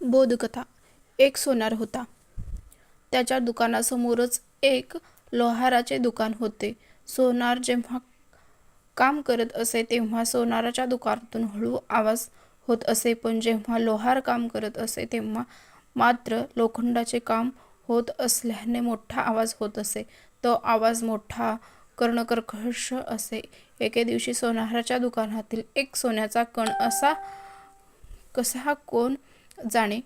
बोधकथा. एक सोनार होता. त्याच्या दुकानासमोरच एक लोहाराचे दुकान होते. सोनार जेव्हा काम करत असे तेव्हा सोनाराच्या दुकानातून हळू आवाज होत असे, पण जेव्हा लोहार काम करत असे तेव्हा मात्र लोखंडाचे काम होत असल्याने मोठा आवाज होत असे. तो आवाज मोठा, कर्णकर्कश असे. एके दिवशी सोनाराच्या दुकानातील एक सोन्याचा कण कसा कोण जाणे,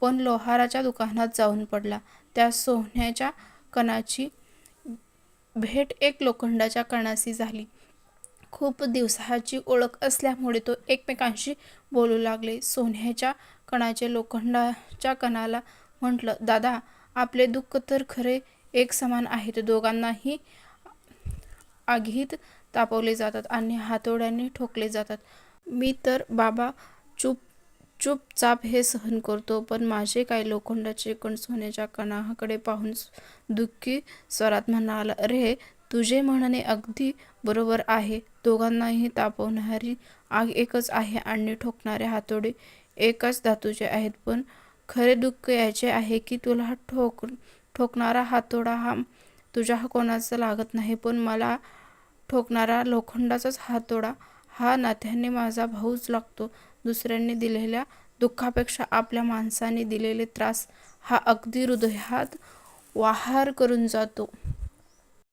पण लोहाराच्या दुकानात जाऊन पडला. त्या सोन्याच्या कणाची भेट एक लोखंडाच्या कणाशी झाली. खूप दिवसाची ओळख असल्यामुळे तो एकमेकांशी बोलू लागले. सोन्याच्या कणाचे लोखंडाच्या कणाला म्हटलं, दादा, आपले दुःख तर खरे एक समान आहेत. दोघांनाही आगीत तापवले जातात आणि हातोड्याने ठोकले जातात. मी तर बाबा चुपचाप हे सहन करतो, पण माझे काय? लोखंडाचे कण सोन्याच्या कणाकडे पाहून दुःखी स्वरात म्हणाला, अरे, तुझे म्हणणे अगदी बरोबर आहे. दोघांनाही तापवणारी आग एकच आहे आणि ठोकणारे हातोडे एकाच धातूचे आहेत. पण खरे दुःख याचे आहे की तुला ठोकणारा हातोडा हा तुझ्या कोणाचा लागत नाही, पण मला ठोकणारा लोखंडाचाच हातोडा हा नात्याने माझा भाऊच लागतो. दुसऱ्यांनी दिलेल्या दुःखापेक्षा आपल्या माणसाने दिलेले त्रास हा अगदी हृदयात वाहार करून जातो.